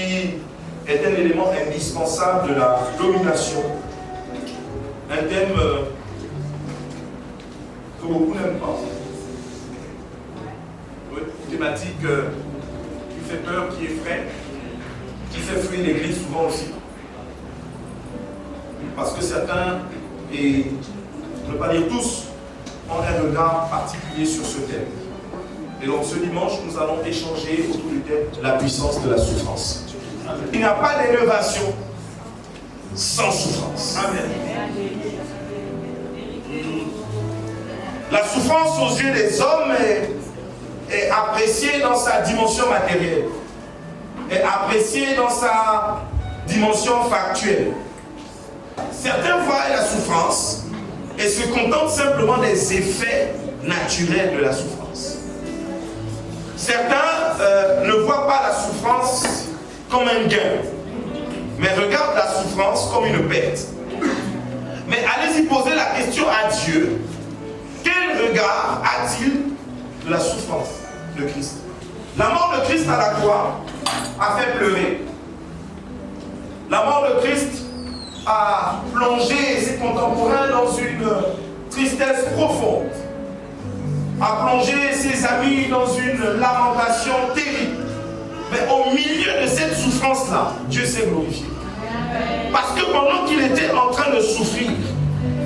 qui est un élément indispensable de la domination. Un thème que beaucoup n'aiment pas. Oui, une thématique qui fait peur, qui effraie, qui fait fuir l'Église souvent aussi. Parce que certains, et ne pas dire tous, ont un regard particulier sur ce thème. Et donc ce dimanche, nous allons échanger autour du thème la puissance de la souffrance. Il n'y a pas d'élévation sans souffrance. Amen. La souffrance aux yeux des hommes est appréciée dans sa dimension matérielle, est appréciée dans sa dimension factuelle. Certains voient la souffrance et se contentent simplement des effets naturels de la souffrance. Certains ne voient pas la souffrance comme un gain, mais regardent la souffrance comme une perte. Mais allez-y poser la question à Dieu. Quel regard a-t-il de la souffrance de Christ? La mort de Christ à la croix a fait pleurer. La mort de Christ a plongé ses contemporains dans une tristesse profonde, a plongé ses amis dans une lamentation terrible. Mais au milieu de cette souffrance-là, Dieu s'est glorifié. Parce que pendant qu'il était en train de souffrir,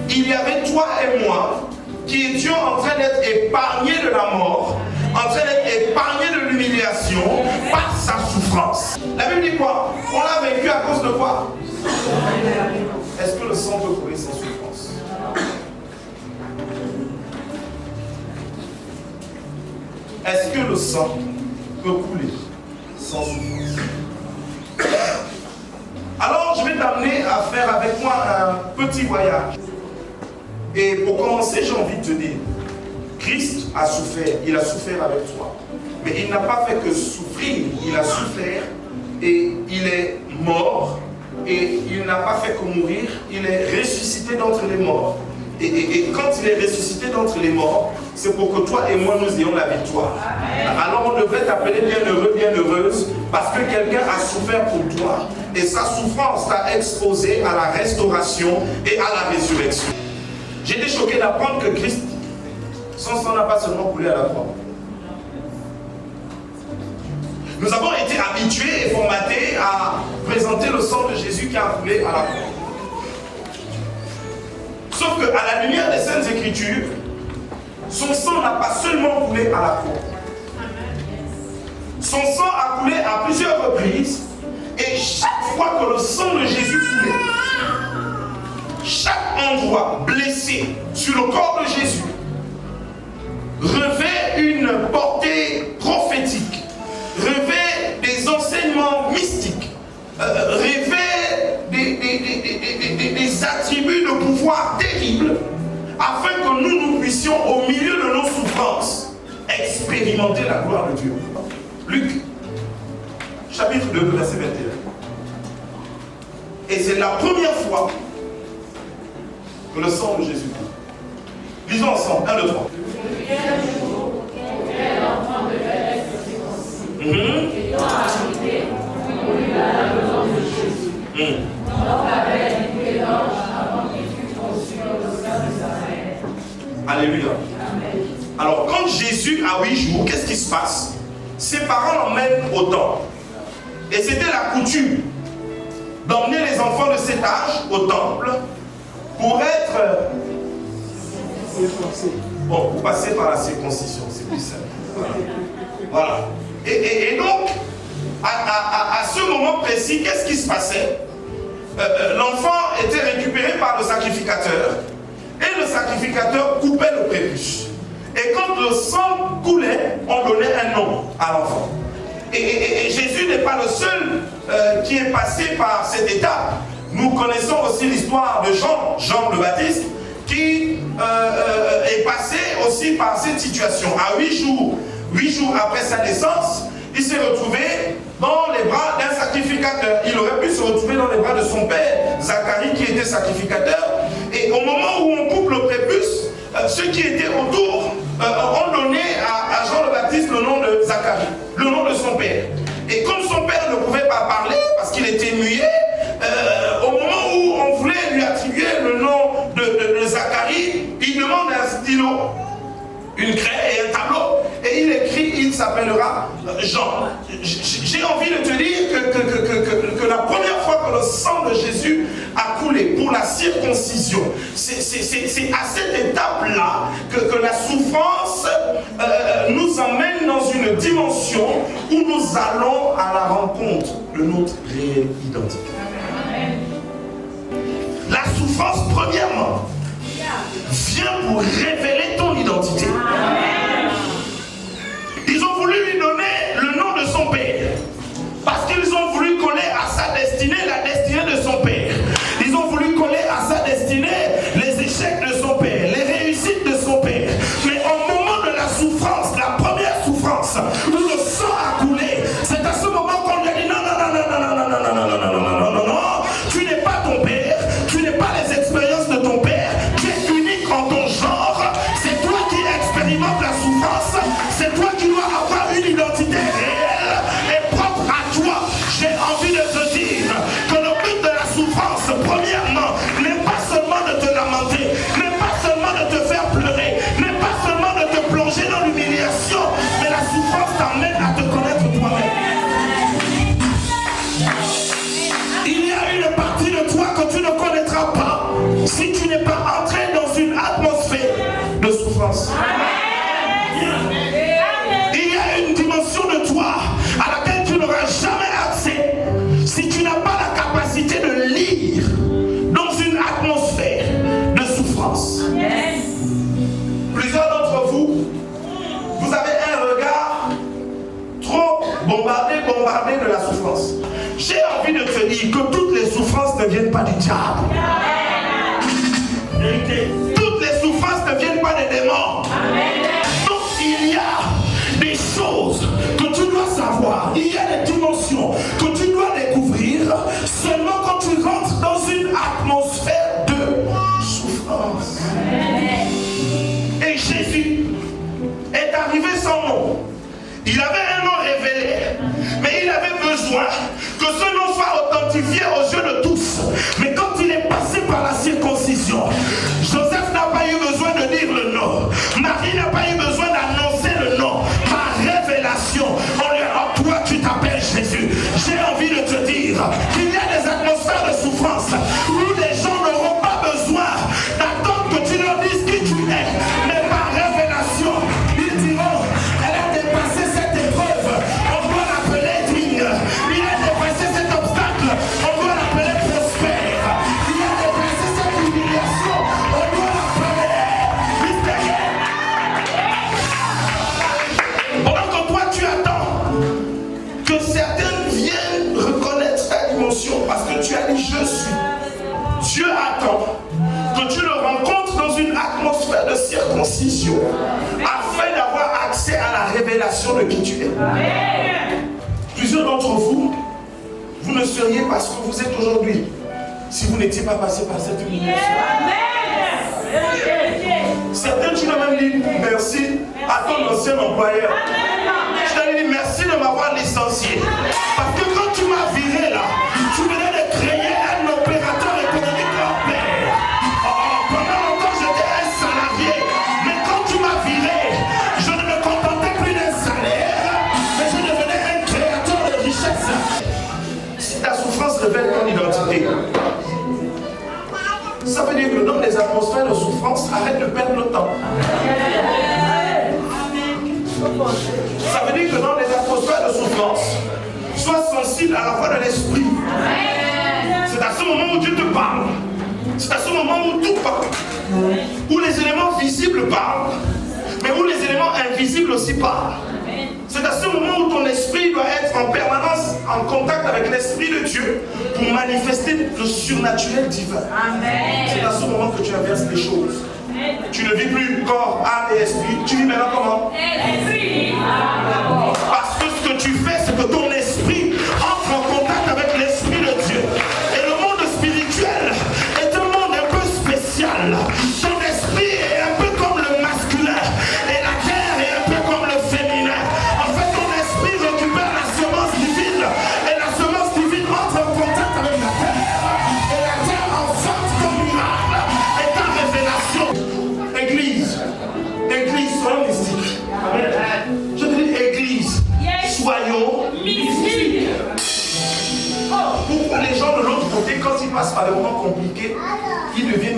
il y avait toi et moi qui étions en train d'être épargnés de la mort, en train d'être épargnés de l'humiliation par sa souffrance. La Bible dit quoi? On l'a vaincu à cause de quoi? Est-ce que le sang peut couler sans souffrance? Est-ce que le sang peut couler sans souffrance? Alors je vais t'amener à faire avec moi un petit voyage. Et pour commencer, j'ai envie de te dire, Christ a souffert, il a souffert avec toi. Mais il n'a pas fait que souffrir, il a souffert et il est mort. Et il n'a pas fait que mourir, il est ressuscité d'entre les morts. Et quand il est ressuscité d'entre les morts, c'est pour que toi et moi nous ayons la victoire. Alors on devrait t'appeler bienheureux, bienheureuse, parce que quelqu'un a souffert pour toi. Et sa souffrance t'a exposé à la restauration et à la résurrection. J'étais choqué d'apprendre que Christ, son sang n'a pas seulement coulé à la croix. Nous avons été habitués et formatés à présenter le sang de Jésus qui a coulé à la croix. Sauf qu'à la lumière des Saintes Écritures, son sang n'a pas seulement coulé à la croix. Son sang a coulé à plusieurs reprises et chaque fois que le sang de Jésus coulait, chaque endroit blessé sur le corps de Jésus revêt une portée prophétique, revêt des enseignements mystiques, revêt des attributs de pouvoir terribles, afin que nous puissions, au milieu de nos souffrances, expérimenter la gloire de Dieu. Luc, chapitre 2, verset 21. Et c'est la première fois que le sang de Jésus coule. Lisons ensemble, 1, 2, 3. Alléluia. Alors quand Jésus a 8 jours, qu'est-ce qui se passe? Ses parents l'emmènent au temple. Et c'était la coutume d'emmener les enfants de cet âge au temple pour être... Bon, vous passez par la circoncision, c'est plus simple. Voilà. Et donc, à ce moment précis, qu'est-ce qui se passait? L'enfant était récupéré par le sacrificateur et le sacrificateur coupait le prépuce. Et quand le sang coulait, on donnait un nom à l'enfant. Et Jésus n'est pas le seul qui est passé par cette étape. Nous connaissons aussi l'histoire de Jean le Baptiste, qui est passé aussi par cette situation. À 8 jours après sa naissance, il s'est retrouvé dans les bras d'un sacrificateur. Il aurait pu se retrouver dans les bras de son père, Zacharie, qui était sacrificateur. Et au moment où on coupe le prépuce, ceux qui étaient autour ont donné à Jean le Baptiste le nom de Zacharie, le nom de son père. Et comme son père ne pouvait pas parler, s'appellera Jean. J'ai envie de te dire que la première fois que le sang de Jésus a coulé pour la circoncision, c'est à cette étape-là que la souffrance nous emmène dans une dimension où nous allons à la rencontre de notre réelle identité. La souffrance, premièrement, vient pour révéler ton identité. Ils ont voulu lui donner le nom de son père parce qu'ils ont voulu coller à sa destinée la destinée de son père. Ils ont voulu coller à sa destinée les échecs de son père, les réussites de son père. Mais au moment de la souffrance, la première souffrance où le sang a coulé, c'est à ce moment qu'on lui a dit non, non, non, non, non, non, non, non, non, non, non, non, non, non, non, tu n'es pas ton père, tu n'es pas les expériences de ton père, tu es unique en ton genre, c'est toi qui expérimentes la souffrance, c'est toi qui dois avoir une identité réelle et propre à toi. J'ai envie de te dire que le but de la souffrance, premièrement, n'est pas seulement de te lamenter, n'est pas seulement de te faire pleurer, n'est pas seulement de te plonger dans l'humiliation, mais la souffrance t'amène à te connaître toi-même. Il y a une partie de toi que tu ne connaîtras pas si tu n'es pas entré dans une atmosphère de souffrance. Il y a une dimension de toi à laquelle tu n'auras jamais accès si tu n'as pas la capacité de lire dans une atmosphère de souffrance. Plusieurs d'entre vous, vous avez un regard trop bombardé de la souffrance. J'ai envie de te dire que toutes les souffrances ne viennent pas du diable. Toutes les souffrances ne viennent pas des démons. Donc il y a des choses que tu dois savoir. Il y a des dimensions que tu dois découvrir seulement quand tu rentres dans une atmosphère de souffrance. Et Jésus est arrivé sans nom. Il avait un nom révélé, mais il avait besoin que ce nom soit authentifié aux yeux de tous. Mais quand il est passé par la circoncision, Joseph n'a pas eu besoin de dire le nom. Marie n'a pas eu besoin d'annoncer le nom. Par révélation, on lui a dit, toi tu t'appelles Jésus. J'ai envie de te dire qu'il y a des atmosphères de souffrance où les gens n'auront pas besoin d'attendre que tu leur dises qui tu es. Mais par révélation, ils diront, elle a dépassé cette épreuve, on doit l'appeler digne. Il a dépassé cet obstacle, on doit l'appeler prospère. Il a dépassé cette humiliation, on doit l'appeler mystérieux. Pendant que toi tu attends que certains viennent reconnaître ta dimension parce que tu as dit je suis, Dieu attend que tu le rencontres dans une atmosphère de circoncision afin d'avoir accès à la révélation de qui tu es. Plusieurs d'entre vous, vous ne seriez pas ce que vous êtes aujourd'hui si vous n'étiez pas passé par cette humiliation. Certains, tu dois même dire merci à ton ancien employeur. Tu dois lui dire merci de m'avoir licencié. Parce que quand tu m'as viré là, tu venais de créer un opérateur économique en paix. Pendant longtemps, j'étais un salarié. Mais quand tu m'as viré, je ne me contentais plus d'un salaire, mais je devenais un créateur de richesse. Si ta souffrance révèle ton identité, ça veut dire que dans les atmosphères de souffrance, arrête de perdre le temps. Ça veut dire que dans les atmosphères de souffrance, sois sensible à la voix de l'esprit. C'est à ce moment où Dieu te parle. C'est à ce moment où tout parle. Où les éléments visibles parlent, mais où les éléments invisibles aussi parlent. C'est à ce moment où ton esprit doit être en permanence en contact avec l'esprit de Dieu pour manifester le surnaturel divin. C'est à ce moment que tu inverses les choses. Tu ne vis plus corps, âme et esprit. Tu vis maintenant comment? Parce que ce que tu fais, c'est que ton esprit entre en contact avec l'esprit de Dieu. Et le monde spirituel est un monde un peu spécial. Ton esprit est un peu comme le masculin et la terre est un peu comme le féminin. En fait, ton esprit récupère la semence divine et la semence divine entre en contact avec la terre et la terre enfante ton miracle et ta révélation. Église, soyons mystiques. Je te dis église.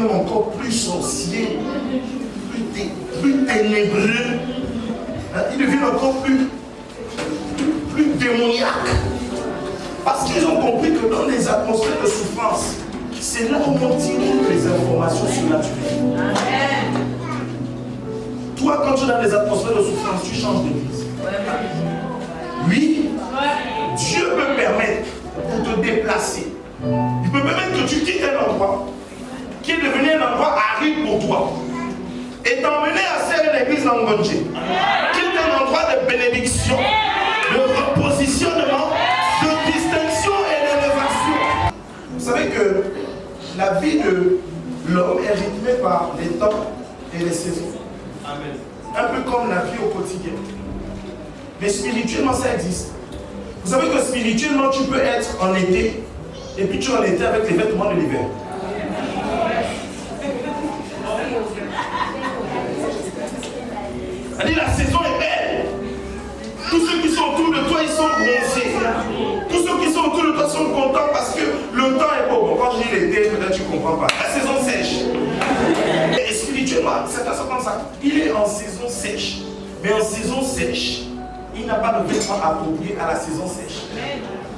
même encore plus sorciers, plus ténébreux. Ils deviennent encore plus démoniaques. Parce qu'ils ont compris que dans les atmosphères de souffrance, c'est là où on tire toutes les informations surnaturelles. Amen. Toi, quand tu es dans les atmosphères de souffrance, tu changes d'église. Oui, Dieu peut permettre pour te déplacer. Il peut permettre que tu quittes un endroit qui est devenu un endroit aride pour toi et t'emmener à faire une église dans Ngonje, qui est un endroit de bénédiction, de repositionnement, de distinction et d'élévation. Vous savez que la vie de l'homme est rythmée par les temps et les saisons. Amen. Un peu comme la vie au quotidien. Mais spirituellement, ça existe. Vous savez que spirituellement, tu peux être en été et puis tu es en été avec les vêtements de l'hiver. C'est-à-dire la saison est belle. Tous ceux qui sont autour de toi, ils sont bronzés. Tous ceux qui sont autour de toi sont contents parce que le temps est beau. Bon, quand je dis l'été, peut-être tu ne comprends pas. La saison sèche. Et spirituellement, c'est comme ça. Il est en saison sèche. Mais en saison sèche, il n'a pas de vêtements appropriés à la saison sèche.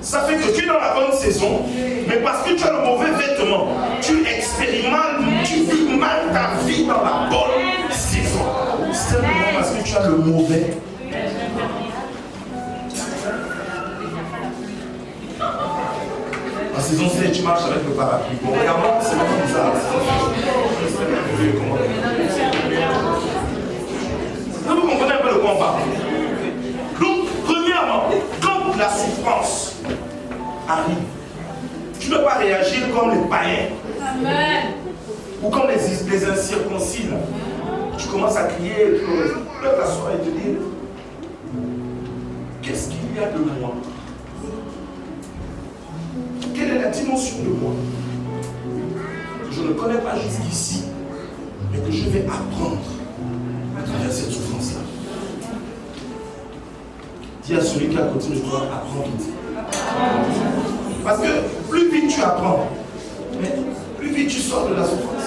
Ça fait que tu es dans la bonne saison, mais parce que tu as le mauvais vêtement, tu expérimentes, tu vis mal ta vie dans la bonne saison. Simplement parce que tu as le mauvais. En saison sèche, tu marches avec le parapluie. Bon, regarde-moi, c'est pas bizarre. Vous comprenez un peu de quoi on parle. Donc, premièrement, quand la souffrance arrive, tu ne peux pas réagir comme les païens. Amen. Ou comme les incirconcis. Tu commences à crier, pleurer, t'asseoir et te dire qu'est-ce qu'il y a de moi? Quelle est la dimension de moi que je ne connais pas jusqu'ici, mais que je vais apprendre à travers cette souffrance-là. Dis à celui qui est à côté de toi, apprends vite. Parce que plus vite tu apprends, mais plus vite tu sors de la souffrance.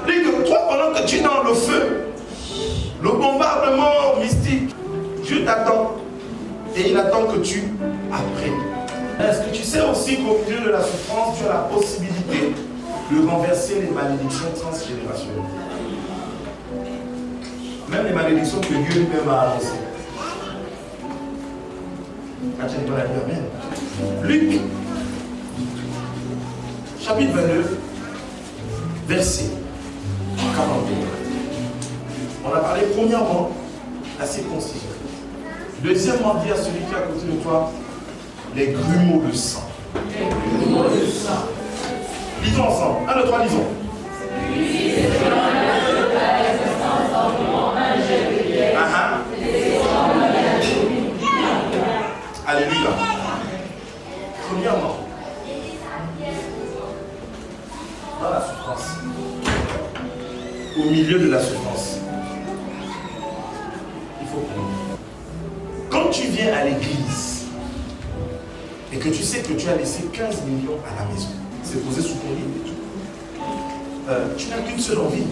Dis que toi, pendant que tu es dans le feu, le bombardement mystique, Dieu t'attend et il attend que tu apprennes. Est-ce que tu sais aussi qu'au milieu de la souffrance, tu as la possibilité de renverser les malédictions transgénérationnelles? Même les malédictions que Dieu lui-même a annoncées. Amen. Luc, chapitre 22, verset 42. On a parlé premièrement de la circoncision. Deuxièmement, dis à celui qui est à côté de toi, les grumeaux de sang. Les grumeaux de sang. Lisons ensemble. 1, 2, 3, lisons. Alléluia. Premièrement, dans la souffrance, au milieu de la souffrance, il faut prendre. Quand tu viens à l'église et que tu sais que tu as laissé 15 millions à la maison, c'est posé sous ton lit, tu n'as qu'une seule envie.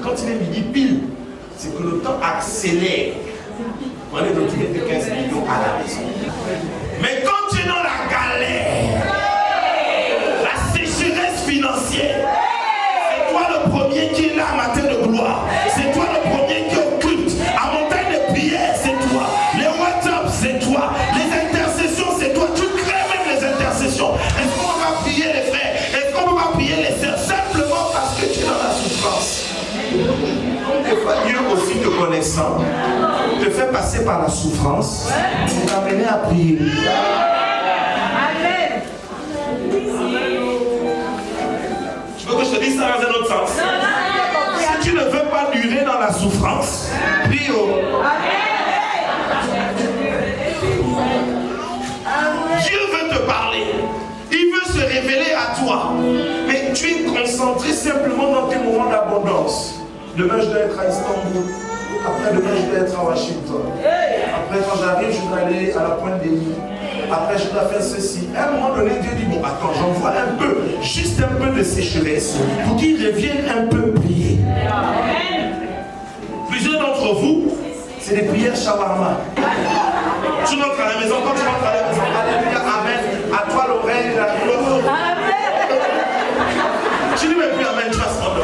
Quand il est midi pile, c'est que le temps accélère. On est de tuer 15 millions à la maison. Mais quand tu es dans la galère, la sécheresse financière, c'est toi le premier qui est là à matin de gloire. C'est toi le premier qui est au culte. À montagne de prière, c'est toi. Les WhatsApp, c'est toi. Les intercessions, c'est toi. Tu crées même les intercessions. Est-ce qu'on va prier les frères? Est-ce qu'on va prier les sœurs? Simplement parce que tu es dans la souffrance. Donc des fois, Dieu aussi te connaissant, te fait passer par la souffrance pour t'amener à prier. Amen. Tu veux que je te dise ça dans un autre sens? Si tu ne veux pas durer dans la souffrance, prie au. Dieu veut te parler. Il veut se révéler à toi. Mais tu es concentré simplement dans tes moments d'abondance. Demain, je dois être à Istanbul. Après, demain, je dois être à Washington. Après, quand j'arrive, je dois aller à la Pointe des Nids. après je dois faire ceci. À un moment donné, Dieu dit, bon, attends, j'envoie un peu, juste un peu de sécheresse, pour qu'ils reviennent un peu prier. Plusieurs d'entre vous, c'est des prières shawarma. Tu rentres à la maison, quand tu rentres à la maison, alléluia, amen, à toi l'oreille, la gloire. Tu dis même plus amen, tu vas se rendre.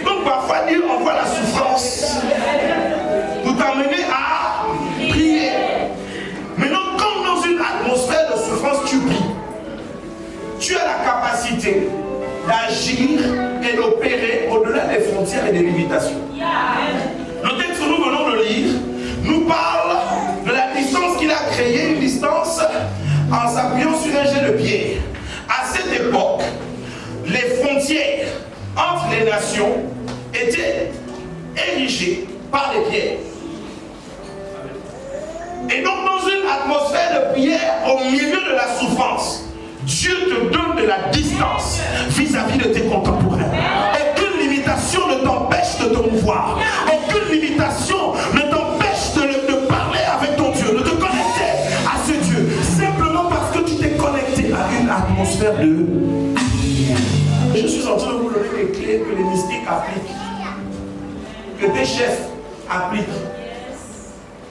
Donc parfois Dieu envoie la souffrance pour t'amener à prier. Maintenant, comme dans une atmosphère de souffrance, tu pries. Tu as la capacité d'agir et d'opérer au-delà des frontières et des limitations. Le texte que nous venons de lire nous parle de la distance qu'il a créée, une distance en s'appuyant sur un jet de pierre. À cette époque, les frontières entre les nations étaient érigées par des pierres. Et donc dans une atmosphère de prière au milieu de la souffrance, Dieu te donne de la distance vis-à-vis de tes contemporains. Aucune limitation ne t'empêche de te mouvoir. Aucune limitation ne t'empêche de parler avec ton Dieu, de te connecter à ce Dieu. Simplement parce que tu t'es connecté à une atmosphère de... Je suis en train de vous donner les clés que les mystiques appliquent, que tes chefs appliquent,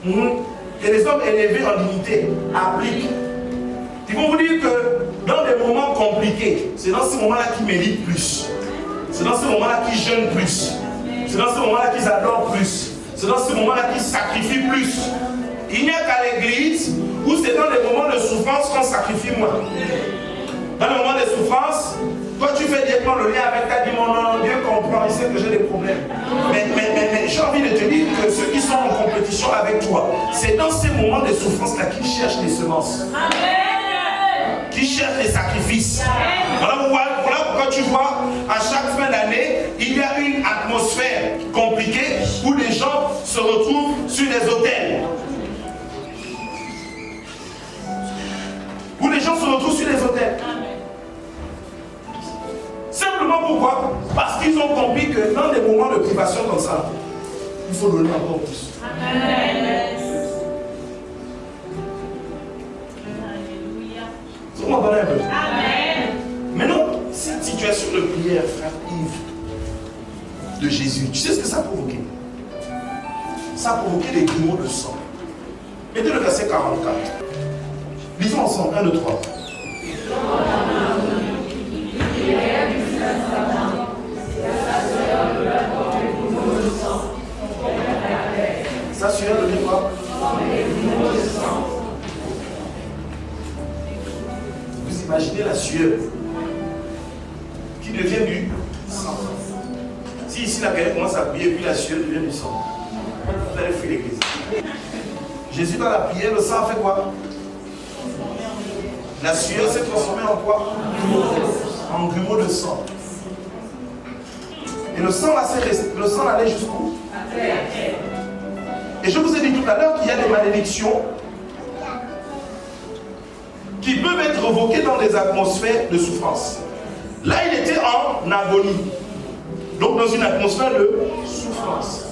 que les hommes élevés en dignité appliquent. Ils vont vous dire que dans des moments compliqués, c'est dans ces moments-là qu'ils méditent plus. C'est dans ces moments-là qu'ils jeûnent plus. C'est dans ces moments-là qu'ils adorent plus. C'est dans ces moments-là qu'ils sacrifient plus. Il n'y a qu'à l'église où c'est dans les moments de souffrance qu'on sacrifie moins. Dans les moments de souffrance, toi tu fais directement le lien avec ta dimension. Non, Dieu comprend, il sait que j'ai des problèmes. Mais j'ai envie de te dire que ceux qui sont en compétition avec toi, c'est dans ces moments de souffrance-là qu'ils cherchent les semences. Amen. Qui cherchent les sacrifices. Voilà pourquoi tu vois, à chaque fin d'année, il y a une atmosphère compliquée où les gens se retrouvent sur des autels. Où les gens se retrouvent sur des autels. Simplement pourquoi? Parce qu'ils ont compris que dans des moments de privation comme ça, il faut donner encore plus. Amen. Vous m'entendez un peu? Amen. Maintenant, cette situation de prière, frère Yves, de Jésus, tu sais ce que ça a provoqué? Ça a provoqué des grumeaux de sang. Mettez le verset 44. Lisons ensemble, 1, 2, 3. Ça sueur de quoi? Vous imaginez la sueur qui devient du sang. Si ici la quelqu'un commence à prier, puis la sueur devient du sang, vous allez fuir l'église. Jésus dans la prière, le sang fait quoi? La sueur s'est transformée en quoi? En grumeaux de sang. Et le sang là, le sang allait jusqu'où? Et je vous ai dit tout à l'heure qu'il y a des malédictions qui peuvent être revoquées dans des atmosphères de souffrance. Là, il était en agonie. Donc dans une atmosphère de souffrance.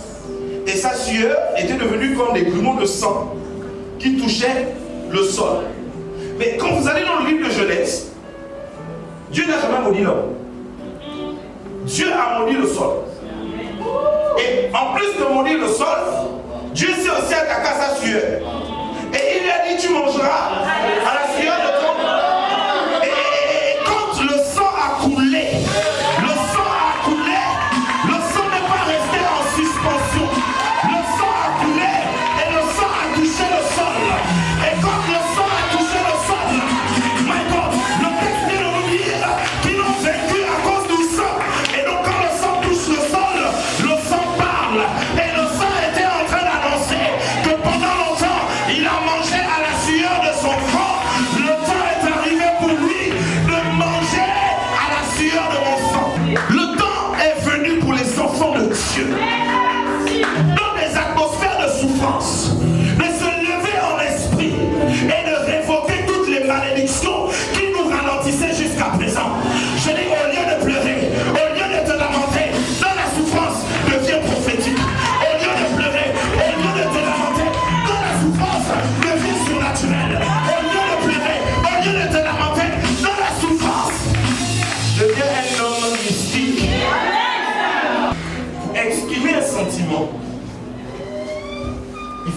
Et sa sueur était devenue comme des grumeaux de sang qui touchaient le sol. Mais quand vous allez dans le livre de Genèse, Dieu n'a jamais maudit l'homme. Dieu a maudit le sol. Et en plus de maudire le sol, Dieu s'est aussi attaqué à sa sueur. Et il lui a dit, tu mangeras à la sueur de ton... Et quand le sang a coulé, le sang n'est pas resté en suspension. Le sang a coulé et le sang a touché le sol. Et quand le sang a touché le sol, my God, le texte vient de nous dire qu'ils ont vécu à cause du sang. Et donc quand le sang touche le sang parle. Et le sang était en train d'annoncer que pendant longtemps, il a mangé à la sueur de son front.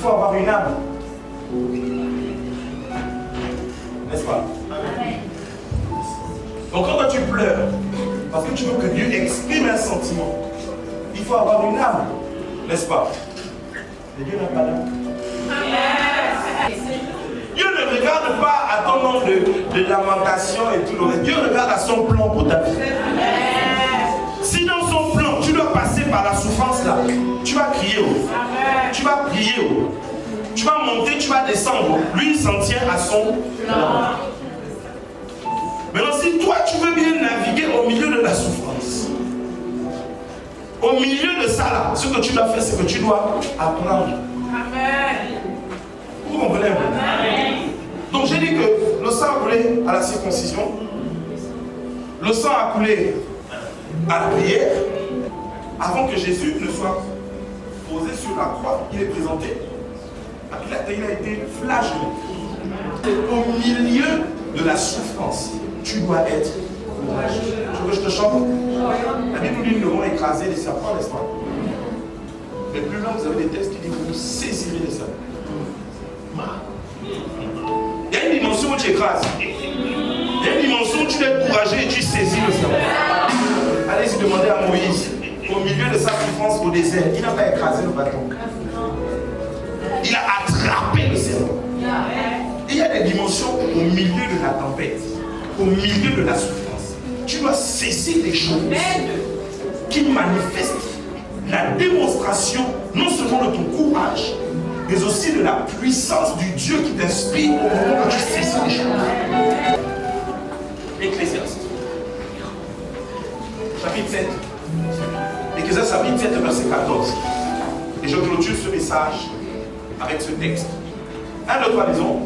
faut avoir une âme. N'est-ce pas? Donc quand toi tu pleures, parce que tu veux que Dieu exprime un sentiment, il faut avoir une âme. N'est-ce pas? Mais Dieu n'a pas d'âme. Dieu ne regarde pas à ton nombre de lamentations et tout le reste. Dieu regarde à son plan pour ta vie. Si dans son plan, tu dois passer par la souffrance là, tu vas crier, tu vas prier, tu vas monter, tu vas descendre. Lui, il s'en tient à son plan. Maintenant, si toi, tu veux bien naviguer au milieu de la souffrance, au milieu de ça là, ce que tu dois faire, c'est que tu dois apprendre. Amen. Vous comprenez? Amen. Donc j'ai dit que le sang a coulé à la circoncision, le sang a coulé à la prière, avant que Jésus ne soit posé sur la croix. Il est présenté, il a été flagellé. Au milieu de la souffrance, tu dois être courageux. Tu veux que je te chante? La Bible dit nous devons écraser les serpents, n'est-ce pas? Mais plus loin, vous avez des textes qui disent que vous saisirez les serpents. Il y a une dimension où tu écrases. Il y a une dimension où tu es courageux et tu saisis le serpent. Allez-y demander à Moïse, au milieu de sa souffrance au désert, il n'a pas écrasé le bâton. Il a attrapé le serpent. Il y a des dimensions au milieu de la tempête, au milieu de la souffrance. Tu dois saisir des choses qui manifestent la démonstration non seulement de ton courage, mais aussi de la puissance du Dieu qui t'inspire au moment où tu saisis les choses. Ecclésiaste, chapitre 7. Ecclésiaste, chapitre 7, verset 14. Et je clôture ce message avec ce texte. 1, 2, 3, disons.